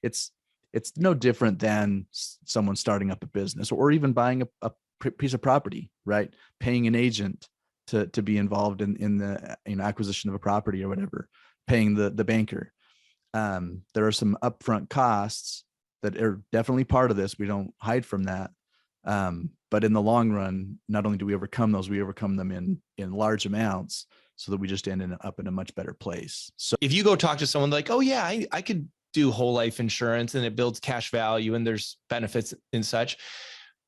it's no different than someone starting up a business or even buying a piece of property, right? Paying an agent to be involved in the acquisition of a property or whatever, paying the banker. There are some upfront costs that are definitely part of this. We don't hide from that. But in the long run, not only do we overcome those, we overcome them in large amounts so that we just end up in a much better place. So if you go talk to someone like, oh yeah, I could do whole life insurance and it builds cash value and there's benefits and such.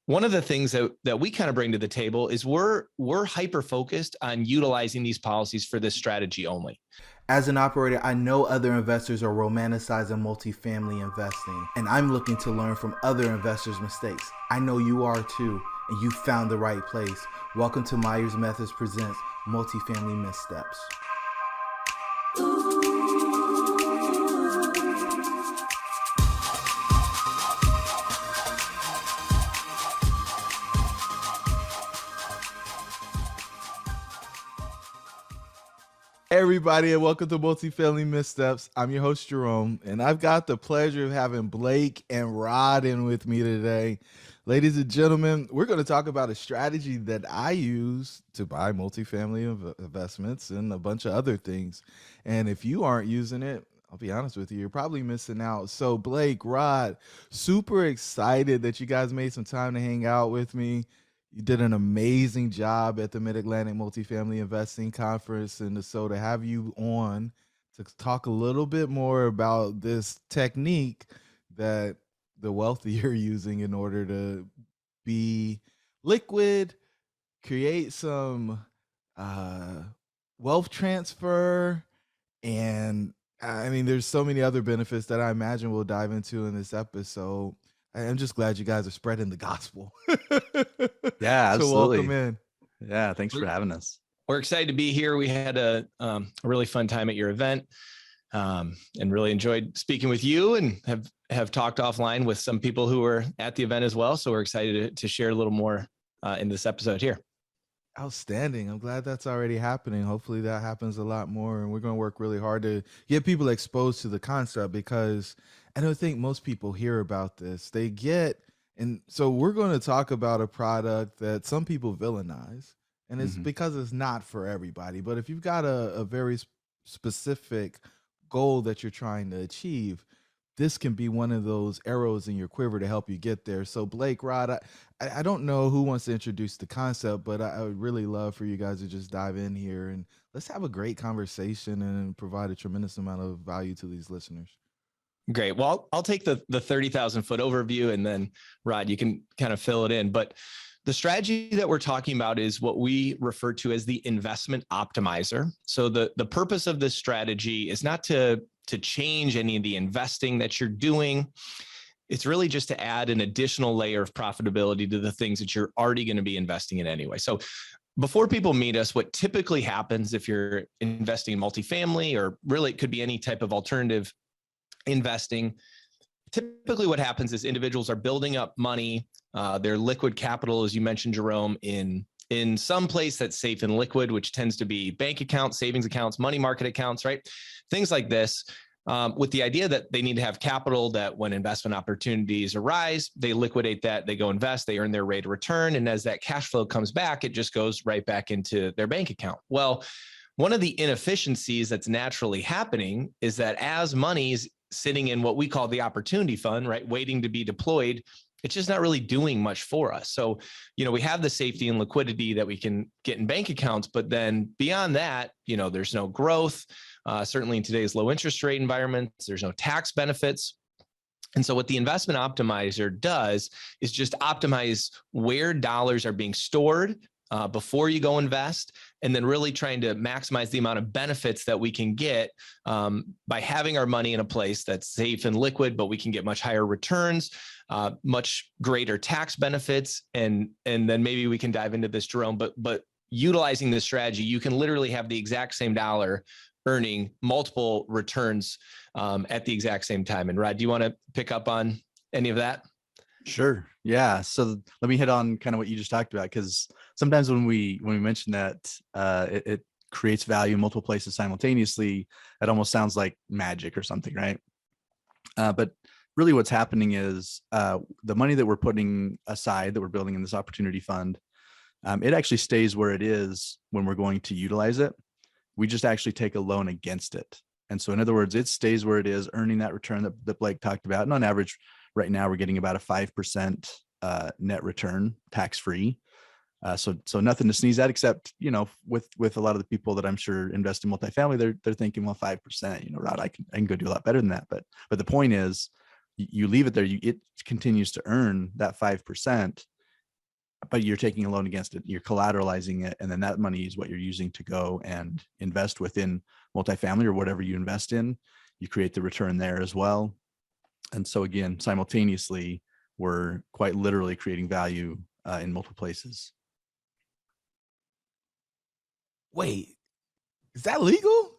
One of the things that we kind of bring to the table is we're hyper focused on utilizing these policies for this strategy only. As an operator, I know other investors are romanticizing multifamily investing, and I'm looking to learn from other investors' mistakes. I know you are too, and you found the right place. Welcome to Myers Methods Presents Multifamily Missteps. Hey everybody, and welcome to Multifamily Missteps. I'm your host, Jerome, and I've got the pleasure of having Blake and Rod in with me today. Ladies and gentlemen, we're going to talk about a strategy that I use to buy multifamily investments and a bunch of other things. And if you aren't using it, I'll be honest with you, you're probably missing out. So Blake, Rod, super excited that you guys made some time to hang out with me. You did an amazing job at the Mid-Atlantic Multifamily Investing Conference, and so to have you on to talk a little bit more about this technique that the wealthy are using in order to be liquid, create some wealth transfer, and I mean, there's so many other benefits that I imagine we'll dive into in this episode. I'm just glad you guys are spreading the gospel. Yeah, absolutely. So welcome in. Yeah, thanks for having us. We're excited to be here. We had a really fun time at your event and really enjoyed speaking with you, and have talked offline with some people who were at the event as well. So we're excited to share a little more in this episode here. Outstanding. I'm glad that's already happening. Hopefully that happens a lot more, and we're going to work really hard to get people exposed to the concept, because I don't think most people hear about this. And so we're going to talk about a product that some people villainize, and it's because it's not for everybody. But if you've got a very specific goal that you're trying to achieve, this can be one of those arrows in your quiver to help you get there. So Blake, Rod, I don't know who wants to introduce the concept, but I would really love for you guys to just dive in here and let's have a great conversation and provide a tremendous amount of value to these listeners. Great. Well, I'll take the 30,000 foot overview, and then Rod, you can kind of fill it in. But the strategy that we're talking about is what we refer to as the investment optimizer. So the purpose of this strategy is not to change any of the investing that you're doing. It's really just to add an additional layer of profitability to the things that you're already going to be investing in anyway. So before people meet us, what typically happens if you're investing in multifamily, or really it could be any type of alternative investing, typically what happens is individuals are building up money, their liquid capital, as you mentioned, Jerome, in some place that's safe and liquid, which tends to be bank accounts, savings accounts, money market accounts, right? Things like this, with the idea that they need to have capital that when investment opportunities arise, they liquidate that, they go invest, they earn their rate of return. And as that cash flow comes back, it just goes right back into their bank account. Well, one of the inefficiencies that's naturally happening is that as money's sitting in what we call the opportunity fund, right, waiting to be deployed, it's just not really doing much for us. So, we have the safety and liquidity that we can get in bank accounts, but then beyond that, there's no growth. Certainly in today's low interest rate environments, there's no tax benefits. And so what the investment optimizer does is just optimize where dollars are being stored before you go invest, and then really trying to maximize the amount of benefits that we can get by having our money in a place that's safe and liquid, but we can get much higher returns, much greater tax benefits. And then maybe we can dive into this, Jerome, but utilizing this strategy, you can literally have the exact same dollar earning multiple returns at the exact same time. And Rod, do you want to pick up on any of that? Sure. Yeah. So let me hit on kind of what you just talked about, because sometimes when we mention that it creates value in multiple places simultaneously, it almost sounds like magic or something, right? But really what's happening is the money that we're putting aside, that we're building in this opportunity fund, it actually stays where it is when we're going to utilize it. We just actually take a loan against it. And so in other words, it stays where it is, earning that return that Blake talked about. And on average, right now, we're getting about a 5% net return, tax-free. So nothing to sneeze at, except, with a lot of the people that I'm sure invest in multifamily, they're thinking, well, 5%, Rod, I can go do a lot better than that. But the point is, you leave it there, it continues to earn that 5%, but you're taking a loan against it, you're collateralizing it, and then that money is what you're using to go and invest within multifamily or whatever you invest in. You create the return there as well. And so again, simultaneously, we're quite literally creating value in multiple places. Wait, is that legal?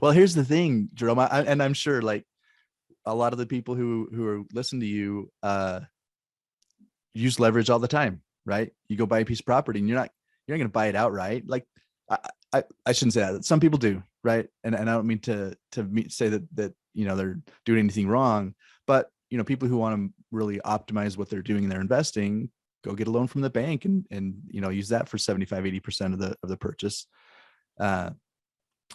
Well, here's the thing, Jerome, and I'm sure like a lot of the people who are listening to you use leverage all the time, right? You go buy a piece of property and you're not going to buy it outright. Like I shouldn't say that. Some people do, right? And I don't mean to say that they're doing anything wrong, but people who want to really optimize what they're doing in their investing, go get a loan from the bank and use that for 75-80% of the purchase. And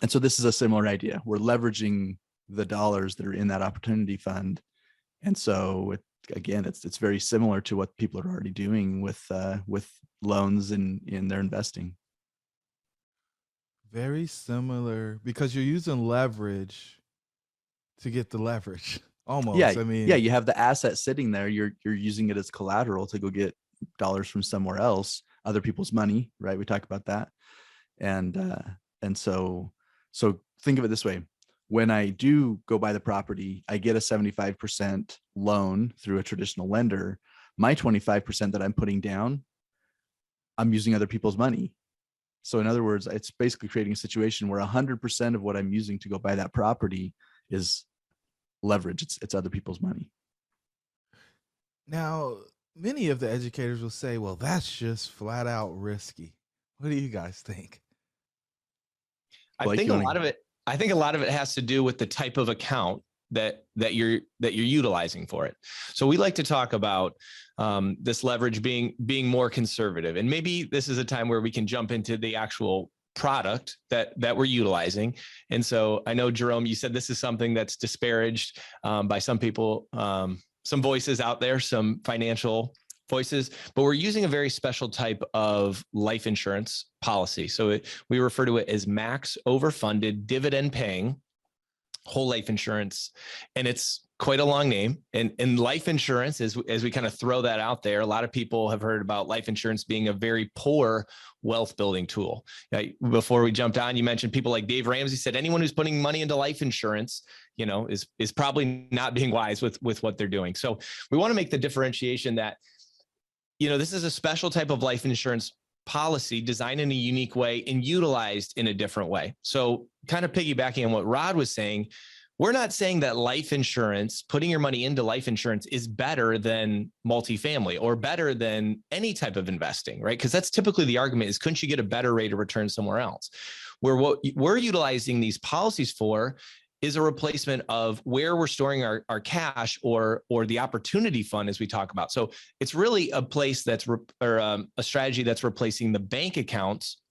so this is a similar idea. We're leveraging the dollars that are in that opportunity fund. And so it's very similar to what people are already doing with loans in their investing. Very similar, because you're using leverage to get the leverage. Almost. Yeah. You have the asset sitting there. You're using it as collateral to go get dollars from somewhere else, other people's money, right? We talk about that. And so think of it this way. When I do go buy the property, I get a 75% loan through a traditional lender. My 25% that I'm putting down, I'm using other people's money. So in other words, it's basically creating a situation where 100% of what I'm using to go buy that property is leverage. It's other people's money. Now, many of the educators will say, well, that's just flat out risky. What do you guys think? I think a lot of it has to do with the type of account that you're utilizing for it. So we like to talk about this leverage being more conservative, and maybe this is a time where we can jump into the actual product that we're utilizing. And so I know, Jerome, you said this is something that's disparaged by some people, some voices out there, some financial voices, but we're using a very special type of life insurance policy. So we refer to it as max overfunded dividend paying whole life insurance. And it's quite a long name. And life insurance, as we kind of throw that out there, a lot of people have heard about life insurance being a very poor wealth building tool. Before we jumped on, you mentioned people like Dave Ramsey said, anyone who's putting money into life insurance, is probably not being wise with what they're doing. So we want to make the differentiation that, this is a special type of life insurance policy designed in a unique way and utilized in a different way. So kind of piggybacking on what Rod was saying, we're not saying that life insurance, putting your money into life insurance, is better than multifamily or better than any type of investing, right? Because that's typically the argument is, couldn't you get a better rate of return somewhere else? Where what we're utilizing these policies for is a replacement of where we're storing our cash or the opportunity fund, as we talk about. So it's really a place a strategy that's replacing the bank accounts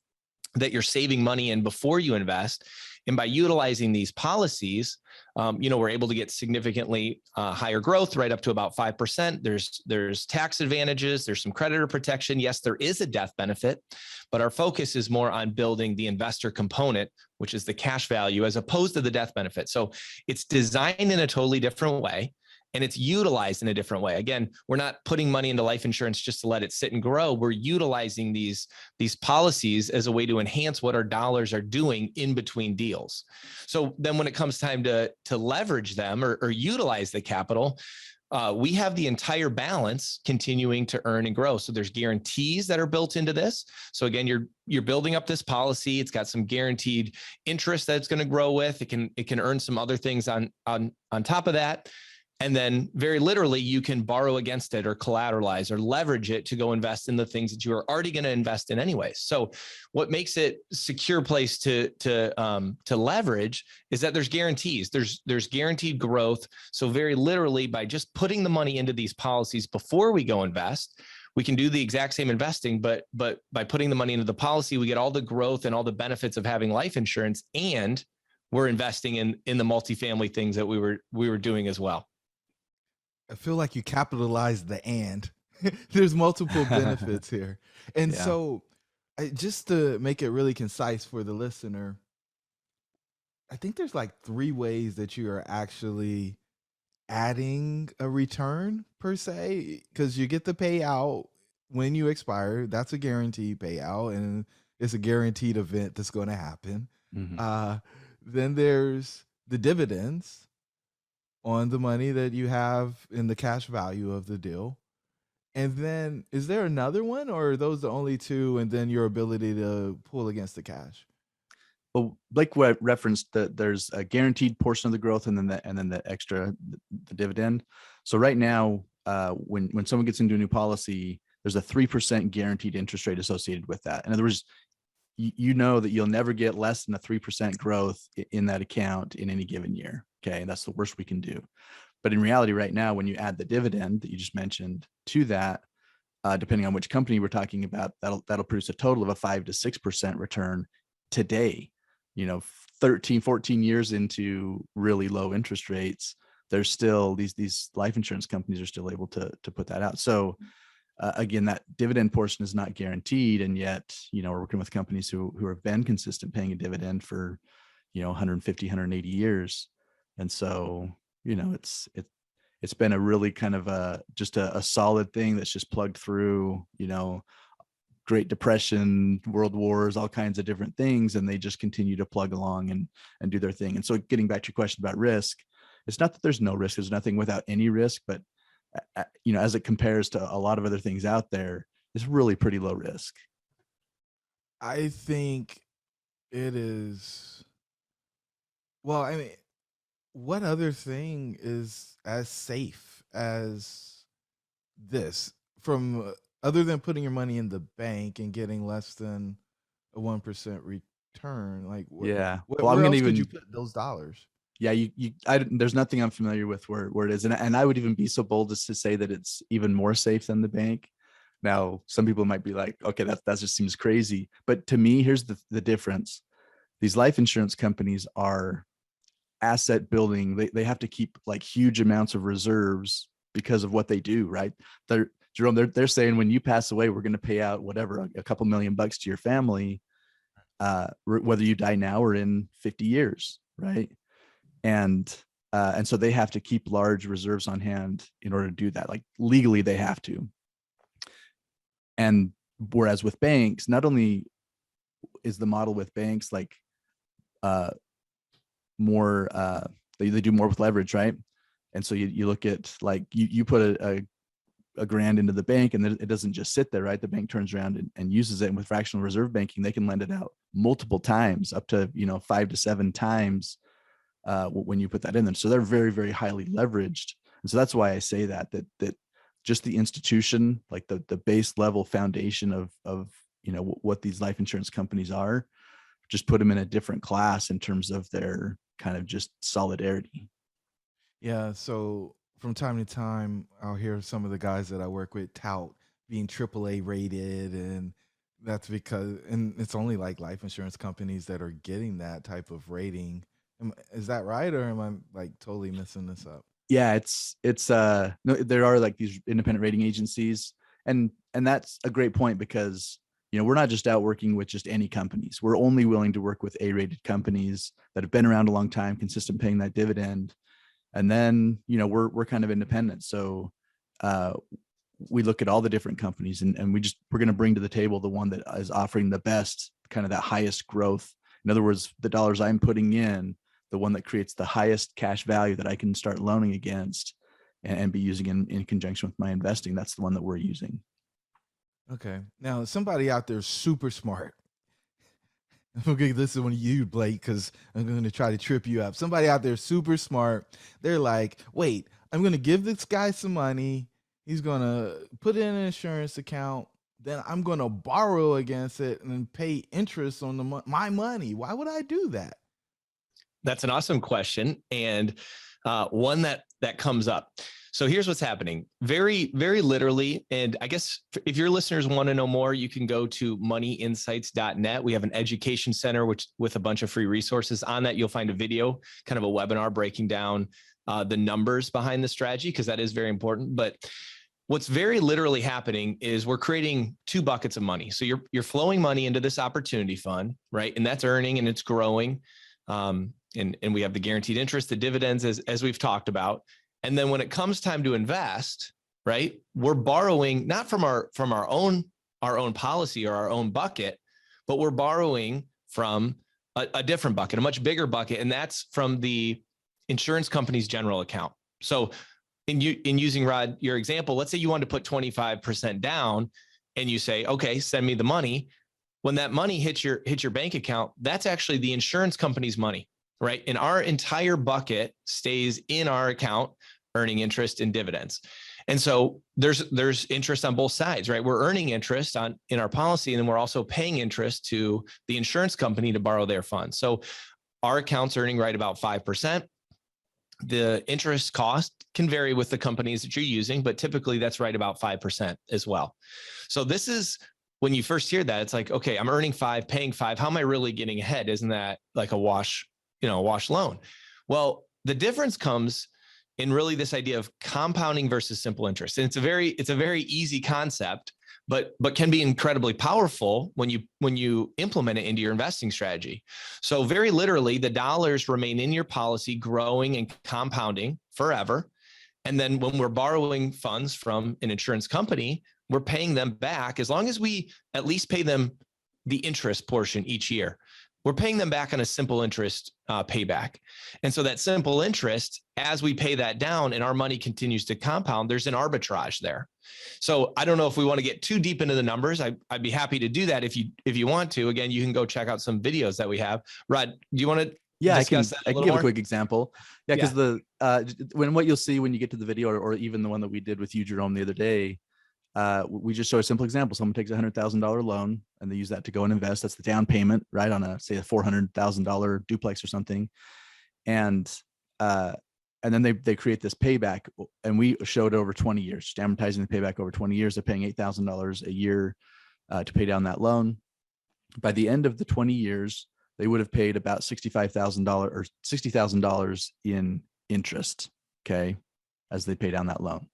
that you're saving money in before you invest. And by utilizing these policies, we're able to get significantly higher growth, right up to about 5%. There's tax advantages. There's some creditor protection. Yes, there is a death benefit, but our focus is more on building the investor component, which is the cash value, as opposed to the death benefit. So it's designed in a totally different way, and it's utilized in a different way. Again, we're not putting money into life insurance just to let it sit and grow. We're utilizing these policies as a way to enhance what our dollars are doing in between deals. So then when it comes time to leverage them or utilize the capital, we have the entire balance continuing to earn and grow. So there's guarantees that are built into this. So again, you're building up this policy. It's got some guaranteed interest that it's going to grow with. It can earn some other things on top of that. And then very literally, you can borrow against it or collateralize or leverage it to go invest in the things that you are already going to invest in anyway. So what makes it a secure place to leverage is that there's guarantees. There's guaranteed growth. So very literally, by just putting the money into these policies before we go invest, we can do the exact same investing, but by putting the money into the policy, we get all the growth and all the benefits of having life insurance, and we're investing in the multifamily things that we were doing as well. I feel like you capitalized the and. There's multiple benefits here. And Yeah. so just to make it really concise for the listener, I think there's like 3 ways that you are actually adding a return per se, because you get the payout when you expire. That's a guaranteed payout, and it's a guaranteed event that's going to happen. Mhm. Then there's the dividends on the money that you have in the cash value of the deal. And then is there another one, or are those the only 2, and then your ability to pull against the cash? Well, Blake referenced that there's a guaranteed portion of the growth, and then the extra, the dividend. So right now, when someone gets into a new policy, there's a 3% guaranteed interest rate associated with that. In other words, you know that you'll never get less than a 3% growth in that account in any given year. Okay, and that's the worst we can do. But in reality, right now, when you add the dividend that you just mentioned to that, depending on which company we're talking about, that'll produce a total of a 5 to 6% return today. 13, 14 years into really low interest rates, there's still these life insurance companies are still able to put that out. So again, that dividend portion is not guaranteed, and yet we're working with companies who have been consistent paying a dividend for 150, 180 years, and so it's been a really kind of a solid thing that's just plugged through Great Depression, World Wars, all kinds of different things, and they just continue to plug along and do their thing. And so getting back to your question about risk, it's not that there's no risk, there's nothing without any risk, but as it compares to a lot of other things out there, it's really pretty low risk. I think it is. Well, I mean, what other thing is as safe as this, from other than putting your money in the bank and getting less than a 1% return? Like, Yeah. Well, where I'm gonna else could you even. put those dollars? Yeah, there's nothing I'm familiar with where it is, and I would even be so bold as to say that it's even more safe than the bank. Now, some people might be like, okay, that just seems crazy, but to me, here's the difference. These life insurance companies are asset building. They have to keep like huge amounts of reserves because of what they do, right? Jerome, they're saying when you pass away, we're going to pay out whatever, a couple $1,000,000 to your family, whether you die now or in 50 years, right? And so they have to keep large reserves on hand in order to do that. Like legally, they have to. And whereas with banks, not only is the model with banks like more, they do more with leverage, right? And so you look at like you put a grand into the bank, and it doesn't just sit there, right? The bank turns around and uses it. And with fractional reserve banking, they can lend it out multiple times, up to 5 to 7 times when you put that in them. So they're very, very highly leveraged. And so that's why I say that just the institution, like the base level foundation of what these life insurance companies are, just put them in a different class in terms of their kind of just solidarity. Yeah. So from time to time, I'll hear some of the guys that I work with tout being AAA rated, and that's because, and it's only like life insurance companies that are getting that type of rating. Is that right, or am I like totally messing this up? Yeah, it's no, there are like these independent rating agencies, and that's a great point, because we're not just out working with just any companies. We're only willing to work with A-rated companies that have been around a long time, consistent paying that dividend. And then we're kind of independent, so we look at all the different companies, and we're going to bring to the table the one that is offering the best, kind of that highest growth. In other words, the dollars I'm putting in, the one that creates the highest cash value that I can start loaning against and be using in conjunction with my investing. That's the one that we're using. Okay. Now, somebody out there super smart, Okay, this is one of you, Blake, because I'm going to try to trip you up. Somebody out there super smart. They're like, wait, I'm going to give this guy some money. He's going to put it in an insurance account. Then I'm going to borrow against it and then pay interest on my money. Why would I do that? That's an awesome question, and one that comes up. So here's what's happening. Very, very literally, and I guess if your listeners want to know more, you can go to moneyinsights.net. We have an education center with a bunch of free resources. On that, you'll find a video, kind of a webinar breaking down the numbers behind the strategy, because that is very important. But what's very literally happening is we're creating two buckets of money. So you're flowing money into this opportunity fund, right? And that's earning and it's growing. And we have the guaranteed interest, the dividends, as we've talked about. And then when it comes time to invest, right, we're borrowing not from our own policy or our own bucket, but we're borrowing from a different bucket, a much bigger bucket, and that's from the insurance company's general account. So in using, Rod, your example, let's say you wanted to put 25% down, and you say, okay, send me the money. When that money hits your bank account, that's actually the insurance company's money, right? And our entire bucket stays in our account, earning interest and dividends. And so there's interest on both sides, right? We're earning interest in our policy, and then we're also paying interest to the insurance company to borrow their funds. So our account's earning right about 5%. The interest cost can vary with the companies that you're using, but typically that's right about 5% as well. So this is, when you first hear that, it's like, okay, I'm earning 5, paying 5. How am I really getting ahead? Isn't that like a wash loan? Well, the difference comes in really this idea of compounding versus simple interest. And it's a very easy concept, but can be incredibly powerful when you implement it into your investing strategy. So very literally, the dollars remain in your policy, growing and compounding forever. And then when we're borrowing funds from an insurance company, we're paying them back, as long as we at least pay them the interest portion each year. We're paying them back on a simple interest payback. And so that simple interest, as we pay that down and our money continues to compound, there's an arbitrage there. So I don't know if we want to get too deep into the numbers. I'd be happy to do that if you want to. Again, you can go check out some videos that we have. Rod, do you want to discuss that? I can give a quick example. Yeah, because Yeah. What you'll see when you get to the video, or even the one that we did with you, Jerome, the other day, we just show a simple example. Someone takes $100,000 loan and they use that to go and invest. That's the down payment, right, on a $400,000 duplex or something. And then they create this payback, and we showed over 20 years, just amortizing the payback over 20 years. They're paying $8,000 a year to pay down that loan. By the end of the 20 years, they would have paid about $65,000 or $60,000 in interest, okay, as they pay down that loan.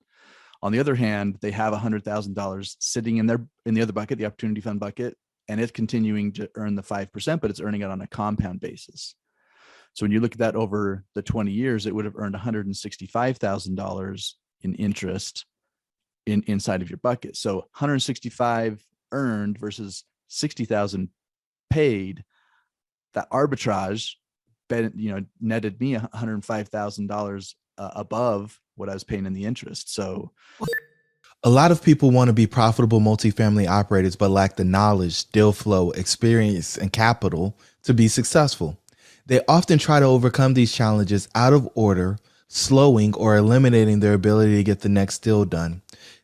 On the other hand, they have $100,000 sitting in the other bucket, the opportunity fund bucket, and it's continuing to earn the 5%, but it's earning it on a compound basis. So when you look at that over the 20 years, it would have earned $165,000 in interest inside of your bucket. So 165 earned versus 60,000 paid. That arbitrage, netted me $105,000 above what I was paying in the interest. So a lot of people want to be profitable multifamily operators, but lack the knowledge, deal flow, experience, and capital to be successful. They often try to overcome these challenges out of order, slowing or eliminating their ability to get the next deal done.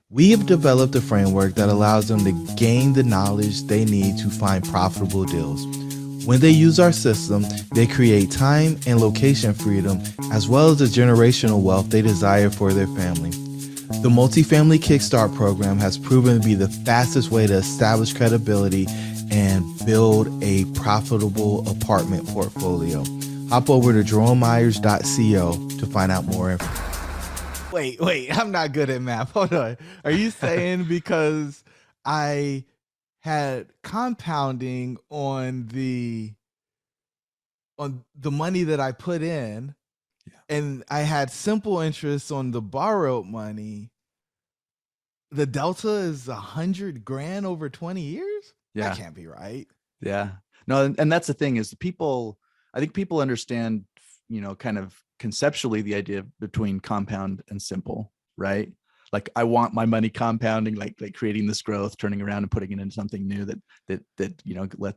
We have developed a framework that allows them to gain the knowledge they need to find profitable deals. When they use our system, they create time and location freedom, as well as the generational wealth they desire for their family. The Multifamily Kickstart program has proven to be the fastest way to establish credibility and build a profitable apartment portfolio. Hop over to jeromemyers.co to find out more info. Wait, I'm not good at math. Hold on. Are you saying because I had compounding on the money that I put in, and I had simple interest on the borrowed money, the delta is $100,000 over 20 years? Yeah. That can't be right. Yeah. No, and that's the thing is I think people understand, kind of conceptually the idea between compound and simple, right? Like I want my money compounding, like creating this growth, turning around and putting it into something new that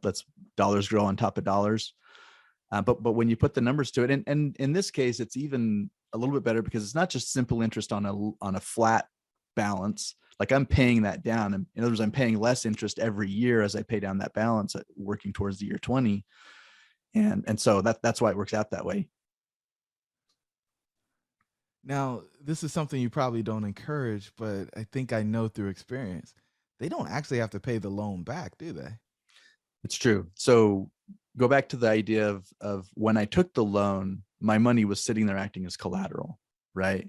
let's dollars grow on top of dollars. But when you put the numbers to it, and in this case, it's even a little bit better because it's not just simple interest on a flat balance. Like I'm paying that down. And in other words, I'm paying less interest every year as I pay down that balance, working towards the year 20. And so that's why it works out that way. Now, this is something you probably don't encourage, but I think I know through experience, they don't actually have to pay the loan back, do they? It's true. So go back to the idea of when I took the loan, my money was sitting there acting as collateral, right?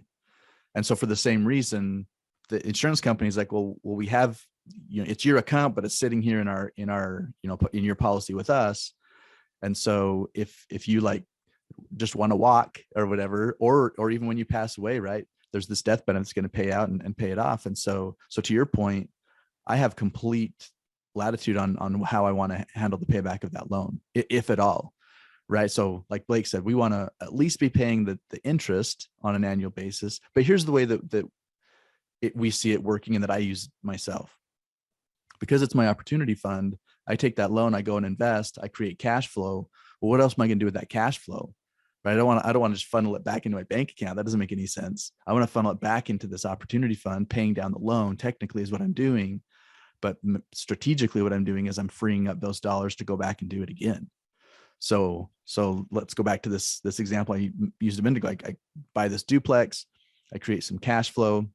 And so for the same reason, the insurance company is like, well, we have, it's your account, but it's sitting here in our, in your policy with us. And so if you like just want to walk or whatever, or even when you pass away, right, there's this death benefit that's going to pay out and pay it off. And so to your point, I have complete latitude on how I want to handle the payback of that loan, if at all. Right. So like Blake said, we want to at least be paying the interest on an annual basis. But here's the way that we see it working and that I use myself. Because it's my opportunity fund, I take that loan, I go and invest, I create cash flow. Well, what else am I going to do with that cash flow? Right. I don't want to just funnel it back into my bank account. That doesn't make any sense. I want to funnel it back into this opportunity fund, paying down the loan technically is what I'm doing. But strategically, what I'm doing is I'm freeing up those dollars to go back and do it again. So let's go back to this example I used a minute ago. I buy this duplex, I create some cash flow,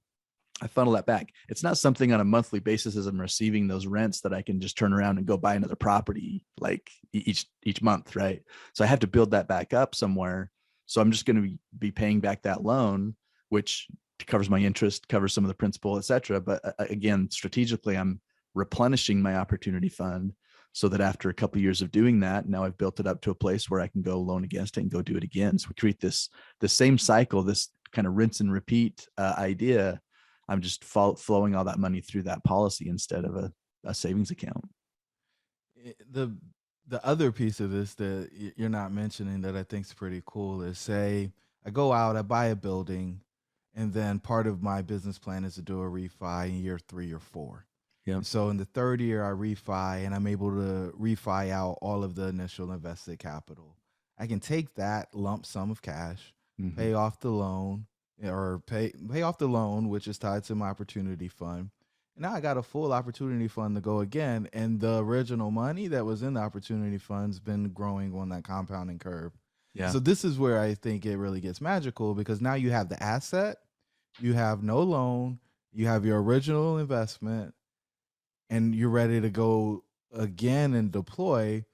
I funnel that back. It's not something on a monthly basis as I'm receiving those rents that I can just turn around and go buy another property like each month, right? So I have to build that back up somewhere. So I'm just going to be paying back that loan, which covers my interest, covers some of the principal, et cetera. But again, strategically, I'm replenishing my opportunity fund so that after a couple of years of doing that, now I've built it up to a place where I can go loan against it and go do it again. So we create the same cycle, this kind of rinse and repeat idea. I'm just flowing all that money through that policy instead of a savings account. The other piece of this that you're not mentioning that I think is pretty cool is, say I go out, I buy a building, and then part of my business plan is to do a refi in year 3 or 4. Yeah. So in the third year, I refi, and I'm able to refi out all of the initial invested capital. I can take that lump sum of cash, pay off the loan, or pay off the loan, which is tied to my opportunity fund. And now I got a full opportunity fund to go again. And the original money that was in the opportunity fund's been growing on that compounding curve. Yeah. So this is where I think it really gets magical, because now you have the asset, you have no loan, you have your original investment, and you're ready to go again and deploy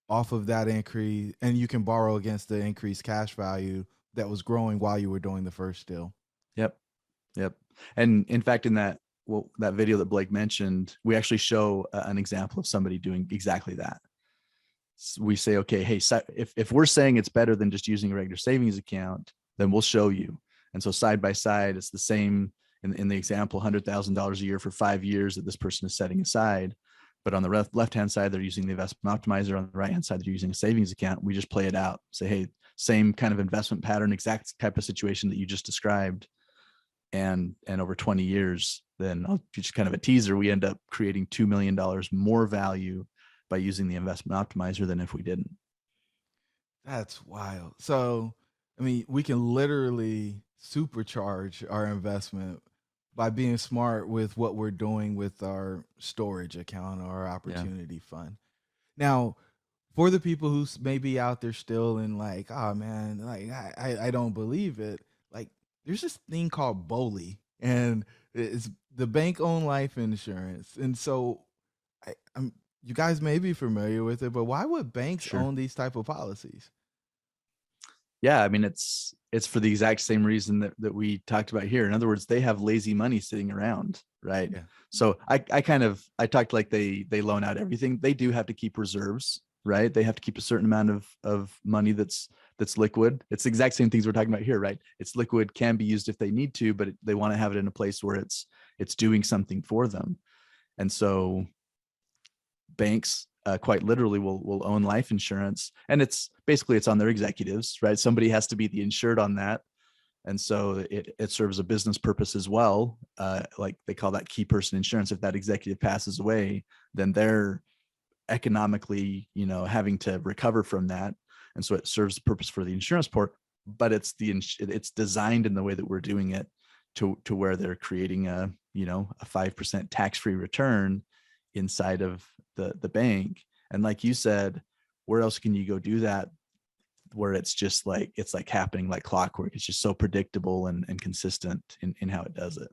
off of that increase, and you can borrow against the increased cash value that was growing while you were doing the first deal. Yep. And in fact, in that video that Blake mentioned, we actually show an example of somebody doing exactly that. So we say, okay, hey, if we're saying it's better than just using a regular savings account, then we'll show you. And so side by side, it's the same. In the example, $100,000 a year for 5 years that this person is setting aside. But on the left-hand side, they're using the investment optimizer. On the right-hand side, they're using a savings account. We just play it out. Say, hey, same kind of investment pattern, exact type of situation that you just described. And over 20 years, then just kind of a teaser, we end up creating $2 million more value by using the investment optimizer than if we didn't. That's wild. So, I mean, we can literally supercharge our investment by being smart with what we're doing with our storage account or our opportunity fund. Now, for the people who may be out there still in like, oh man, like I don't believe it. Like, there's this thing called BOLI, and it's the bank-owned life insurance. And so you guys may be familiar with it, but why would banks own these type of policies? Yeah, I mean, it's for the exact same reason that we talked about here. In other words, they have lazy money sitting around, right? Yeah. So I talked like they loan out everything. They do have to keep reserves, right? They have to keep a certain amount of money that's liquid. It's the exact same things we're talking about here, right? It's liquid, can be used if they need to, but they want to have it in a place where it's doing something for them. And so banks quite literally will own life insurance, and it's on their executives, right? Somebody has to be the insured on that. And so it serves a business purpose as well. Like they call that key person insurance. If that executive passes away, then they're economically, having to recover from that. And so it serves the purpose for the insurance port, but it's designed in the way that we're doing it to where they're creating a 5% tax-free return inside of the bank. And like you said, where else can you go do that where it's just like, it's like happening like clockwork? It's just so predictable and consistent in how it does it.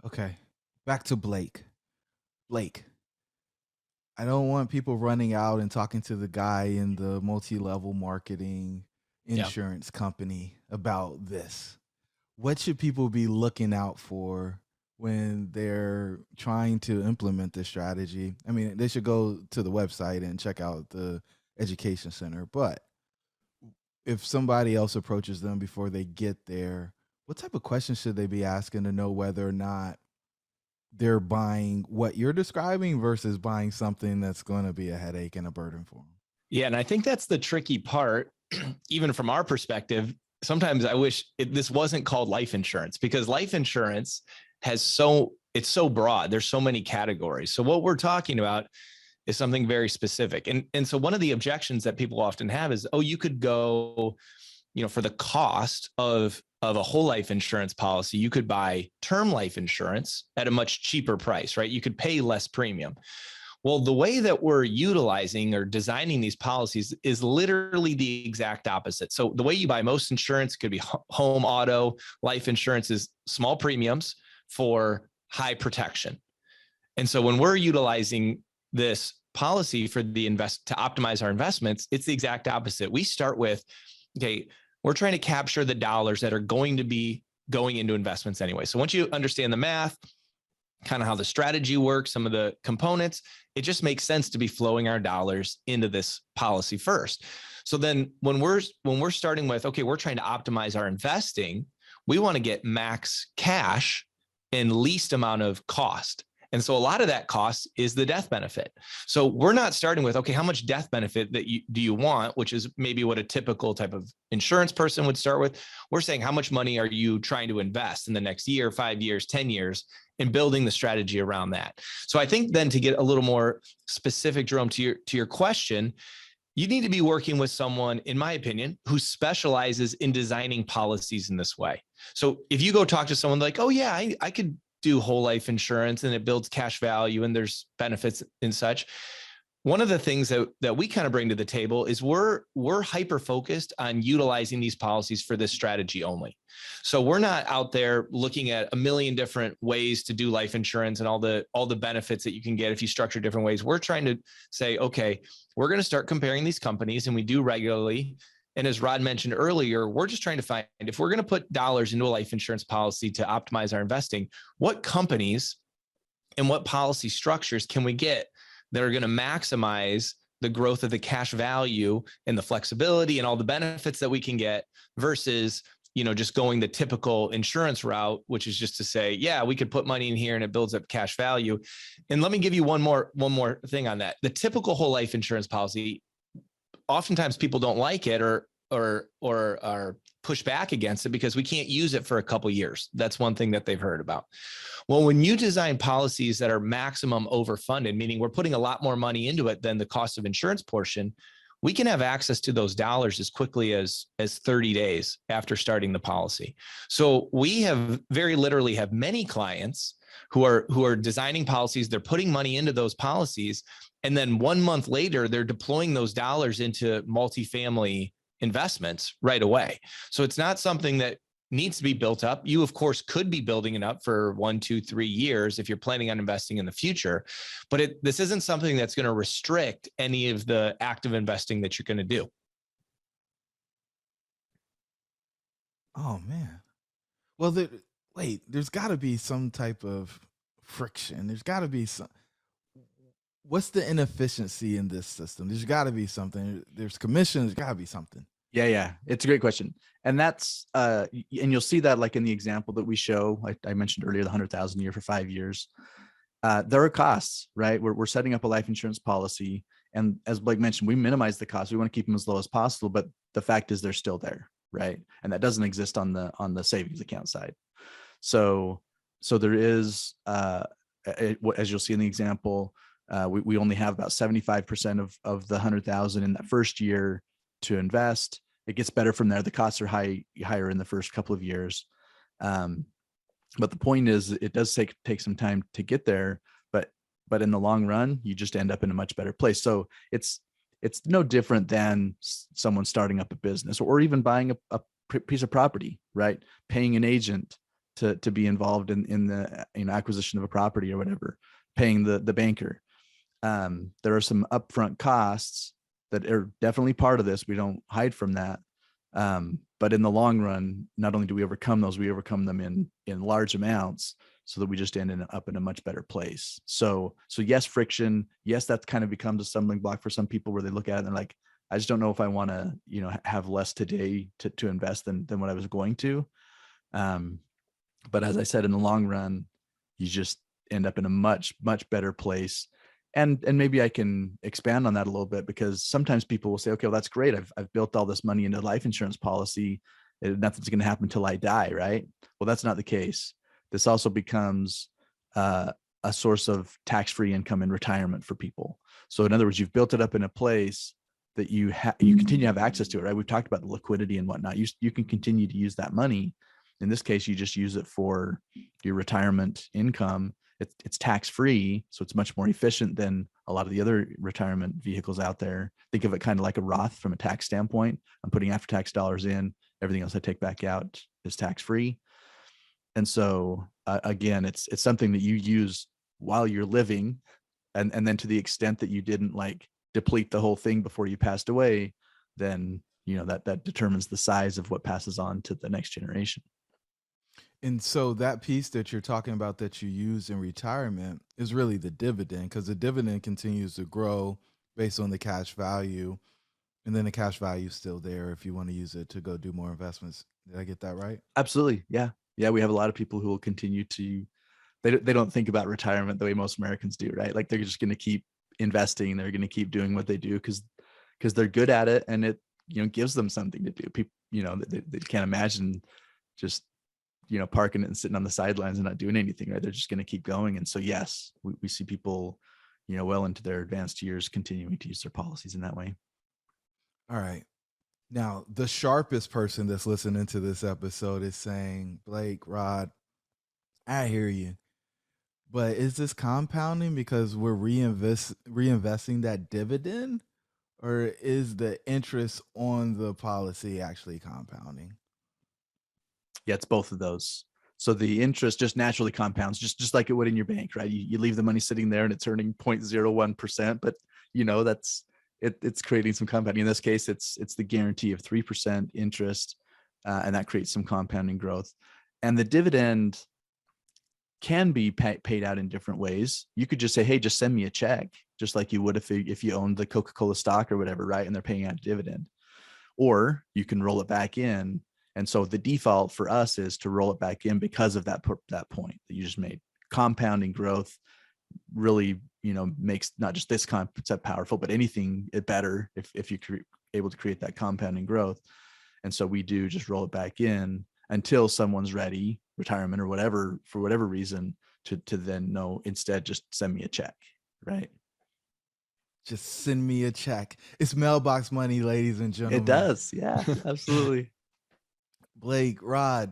Okay. Back to Blake. Blake, I don't want people running out and talking to the guy in the multi-level marketing insurance company about this. What should people be looking out for when they're trying to implement this strategy? I mean, they should go to the website and check out the education center, but if somebody else approaches them before they get there, what type of questions should they be asking to know whether or not they're buying what you're describing versus buying something that's going to be a headache and a burden for them? Yeah. And I think that's the tricky part, even from our perspective. Sometimes I wish this wasn't called life insurance, because life insurance it's so broad. There's so many categories. So what we're talking about is something very specific. And so one of the objections that people often have is, oh, you could go, for the cost of a whole life insurance policy, you could buy term life insurance at a much cheaper price, right? You could pay less premium. Well, the way that we're utilizing or designing these policies is literally the exact opposite. So the way you buy most insurance could be home, auto, life insurance is small premiums for high protection. And so when we're utilizing this policy for to optimize our investments, it's the exact opposite. We start with, okay, we're trying to capture the dollars that are going to be going into investments anyway. So once you understand the math, kind of how the strategy works, some of the components, it just makes sense to be flowing our dollars into this policy first. So then when we're starting with, okay, we're trying to optimize our investing, we want to get max cash and least amount of cost. And so a lot of that cost is the death benefit. So we're not starting with, okay, how much death benefit do you want, which is maybe what a typical type of insurance person would start with. We're saying, how much money are you trying to invest in the next year, 5 years, 10 years, and building the strategy around that. So I think then to get a little more specific, Jerome, to your question, you need to be working with someone, in my opinion, who specializes in designing policies in this way. So if you go talk to someone like, oh yeah, I could do whole life insurance and it builds cash value and there's benefits and such. One of the things that we kind of bring to the table is we're hyper focused on utilizing these policies for this strategy only. So we're not out there looking at a million different ways to do life insurance and all the benefits that you can get if you structure different ways. We're trying to say, okay, we're going to start comparing these companies, and we do regularly. And as Rod mentioned earlier, we're just trying to find, if we're going to put dollars into a life insurance policy to optimize our investing, what companies and what policy structures can we get that are going to maximize the growth of the cash value and the flexibility and all the benefits that we can get versus, just going the typical insurance route, which is just to say, yeah, we could put money in here and it builds up cash value. And let me give you one more thing on that. The typical whole life insurance policy, oftentimes people don't like it or are push back against it because we can't use it for a couple of years. That's one thing that they've heard about. Well, when you design policies that are maximum overfunded, meaning we're putting a lot more money into it than the cost of insurance portion, we can have access to those dollars as quickly as 30 days after starting the policy. So we have very literally have many clients who are designing policies, they're putting money into those policies, and then 1 month later, they're deploying those dollars into multifamily investments right away. So it's not something that needs to be built up. You, of course, could be building it up for 1, 2, 3 years if you're planning on investing in the future, but this isn't something that's going to restrict any of the active investing that you're going to do. Oh man. Well, there's got to be some type of friction. There's got to be some. What's the inefficiency in this system? There's got to be something. There's commission. There's got to be something. Yeah. It's a great question. And that's, and you'll see that like in the example that we show, I mentioned earlier, the 100,000 a year for 5 years. There are costs, right? We're setting up a life insurance policy. And as Blake mentioned, we minimize the costs. We want to keep them as low as possible, but the fact is they're still there, right? And that doesn't exist on the savings account side. So there is, as you'll see in the example, We only have about 75% of the 100,000 in that first year to invest. It gets better from there. The costs are higher in the first couple of years. But the point is, it does take some time to get there, but in the long run, you just end up in a much better place. So it's no different than someone starting up a business or even buying a piece of property, right? Paying an agent to be involved in the acquisition of a property or whatever, paying the banker. There are some upfront costs that are definitely part of this. We don't hide from that. But in the long run, not only do we overcome those, we overcome them in large amounts so that we just end up in a much better place. So yes, friction. Yes, that kind of becomes a stumbling block for some people where they look at it and they're like, I just don't know if I want to, have less today to invest than what I was going to. But as I said, in the long run, you just end up in a much, much better place. And maybe I can expand on that a little bit, because sometimes people will say, okay, well, that's great. I've built all this money into a life insurance policy. Nothing's going to happen until I die, right? Well, that's not the case. This also becomes a source of tax-free income in retirement for people. So in other words, you've built it up in a place that you continue to have access to it, right? We've talked about the liquidity and whatnot. You can continue to use that money. In this case, you just use it for your retirement income. It's tax-free, so it's much more efficient than a lot of the other retirement vehicles out there. Think of it kind of like a Roth from a tax standpoint. I'm putting after-tax dollars in. Everything else I take back out is tax-free. And so, again, it's something that you use while you're living, and then to the extent that you didn't like deplete the whole thing before you passed away, then that determines the size of what passes on to the next generation. And so that piece that you're talking about that you use in retirement is really the dividend, because the dividend continues to grow based on the cash value. And then the cash value is still there if you want to use it to go do more investments. Did I get that right? Absolutely. Yeah. Yeah. We have a lot of people who will continue to, they don't think about retirement the way most Americans do, right? Like they're just going to keep investing. They're going to keep doing what they do because they're good at it, and it, gives them something to do. People, they can't imagine just, parking it and sitting on the sidelines and not doing anything, right? They're just going to keep going. And so, yes, we see people, well into their advanced years continuing to use their policies in that way. All right. Now, the sharpest person that's listening to this episode is saying, Blake, Rod, I hear you. But is this compounding because we're reinvesting that dividend? Or is the interest on the policy actually compounding? Yeah, it's both of those. So the interest just naturally compounds, just like it would in your bank, right? You leave the money sitting there and it's earning 0.01%, but it's creating some compounding. In this case, it's the guarantee of 3% interest, and that creates some compounding growth. And the dividend can be paid out in different ways. You could just say, hey, just send me a check, just like you would if you owned the Coca-Cola stock or whatever, right? And they're paying out a dividend. Or you can roll it back in. And so the default for us is to roll it back in because of that point that you just made. Compounding growth really, makes not just this concept powerful, but anything better if you're able to create that compounding growth. And so we do just roll it back in until someone's ready, retirement or whatever, for whatever reason, to then instead just send me a check, right? Just send me a check. It's mailbox money, ladies and gentlemen. It does. Yeah, absolutely. Blake, Rod,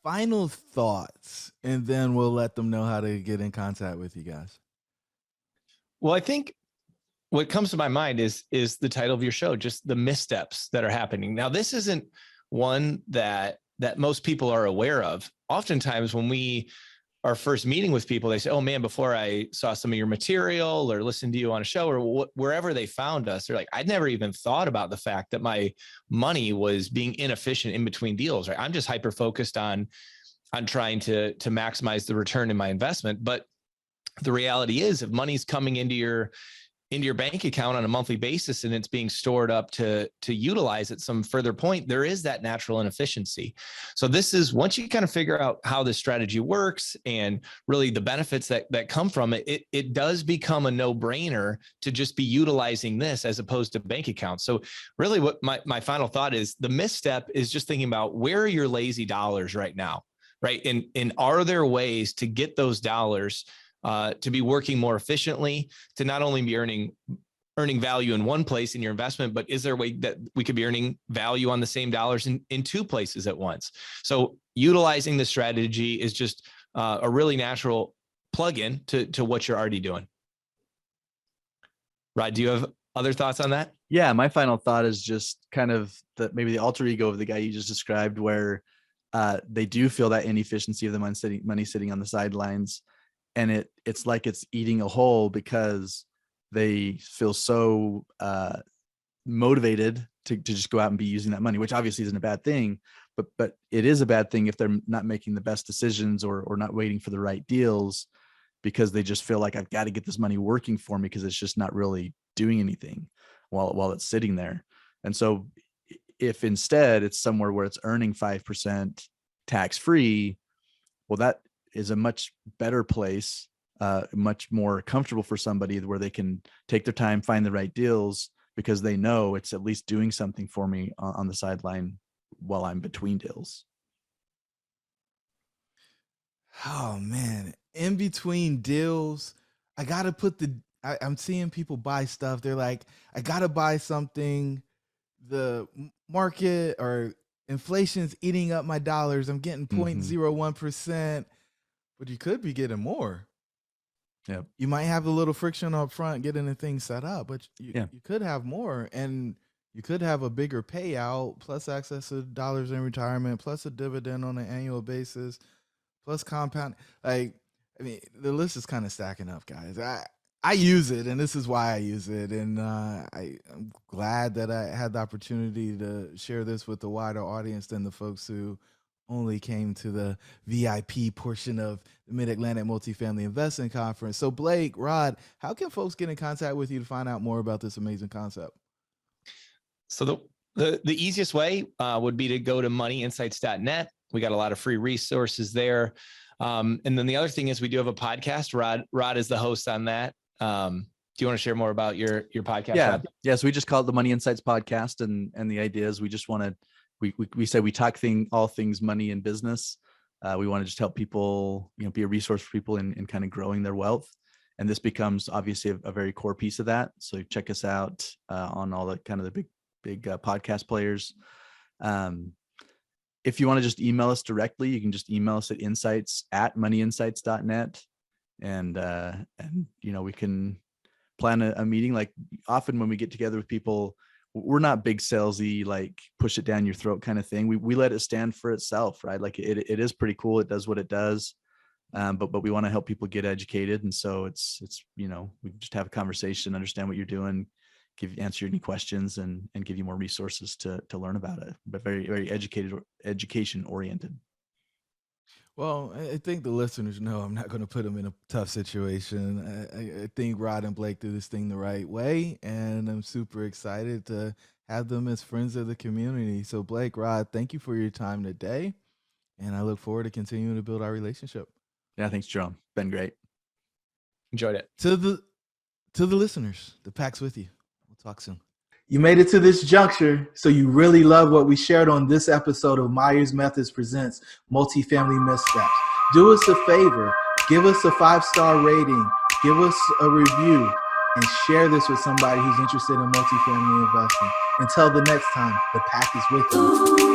final thoughts, and then we'll let them know how to get in contact with you guys. Well, I think what comes to my mind is the title of your show, just the missteps that are happening. Now, this isn't one that most people are aware of. Oftentimes when we are first meeting with people, they say, oh man, before I saw some of your material or listened to you on a show or wherever they found us, they're like, I'd never even thought about the fact that my money was being inefficient in between deals, right? I'm just hyper-focused on trying to maximize the return in my investment. But the reality is, if money's coming into your bank account on a monthly basis and it's being stored up to utilize at some further point, there is that natural inefficiency. So this is, once you kind of figure out how this strategy works and really the benefits that come from it, it does become a no-brainer to just be utilizing this as opposed to bank accounts. So really what my final thought is, the misstep is just thinking about, where are your lazy dollars right now, right? And are there ways to get those dollars to be working more efficiently, to not only be earning value in one place in your investment, but is there a way that we could be earning value on the same dollars in two places at once? So utilizing the strategy is just a really natural plug-in to what you're already doing. Rod, do you have other thoughts on that? Yeah, my final thought is just kind of maybe the alter ego of the guy you just described, where they do feel that inefficiency of the money sitting on the sidelines, and it's like it's eating a hole because they feel so motivated to just go out and be using that money, which obviously isn't a bad thing, but it is a bad thing if they're not making the best decisions or not waiting for the right deals, because they just feel like I've got to get this money working for me because it's just not really doing anything while it's sitting there. And so if instead it's somewhere where it's earning 5% tax-free, well, that is a much better place, much more comfortable for somebody, where they can take their time, find the right deals, because they know it's at least doing something for me on the sideline while I'm between deals. Oh man, in between deals, I gotta put I'm seeing people buy stuff. They're like, I gotta buy something. The market or inflation's eating up my dollars. I'm getting 0.01%, but you could be getting more. Yeah, you might have a little friction up front getting the thing set up, but you could have more, and you could have a bigger payout, plus access to dollars in retirement, plus a dividend on an annual basis, plus compound. Like, I mean, the list is kind of stacking up, guys. I use it, and this is why I use it, and I'm glad that I had the opportunity to share this with a wider audience than the folks who only came to the VIP portion of the Mid-Atlantic Multifamily Investing Conference. So Blake, Rod, how can folks get in contact with you to find out more about this amazing concept? So the easiest way would be to go to moneyinsights.net. We got a lot of free resources there. And then the other thing is we do have a podcast. Rod is the host on that. Do you want to share more about your podcast? Yeah. Rod? Yeah. So we just call it the Money Insights Podcast. And the idea is we just want to, we say we talk all things money and business. We want to just help people, be a resource for people in kind of growing their wealth. And this becomes obviously a very core piece of that. So check us out on all the kind of the big podcast players. If you want to just email us directly, you can just email us at insights@moneyinsights.net. And we can plan a meeting. Like, often when we get together with people, we're not big salesy, like push it down your throat kind of thing. We let it stand for itself, right? Like it is pretty cool. It does what it does. But we want to help people get educated. And so it's we just have a conversation, understand what you're doing, answer any questions, and give you more resources to learn about it, but very, very education oriented. Well, I think the listeners know I'm not going to put them in a tough situation. I think Rod and Blake do this thing the right way, and I'm super excited to have them as friends of the community. So Blake, Rod, thank you for your time today, and I look forward to continuing to build our relationship. Yeah, thanks, Jerome. Been great. Enjoyed it. To the listeners, the pack's with you. We'll talk soon. You made it to this juncture, so you really love what we shared on this episode of Myers Methods Presents Multifamily Missteps. Do us a favor, give us a 5-star rating, give us a review, and share this with somebody who's interested in multifamily investing. Until the next time, the pack is with you.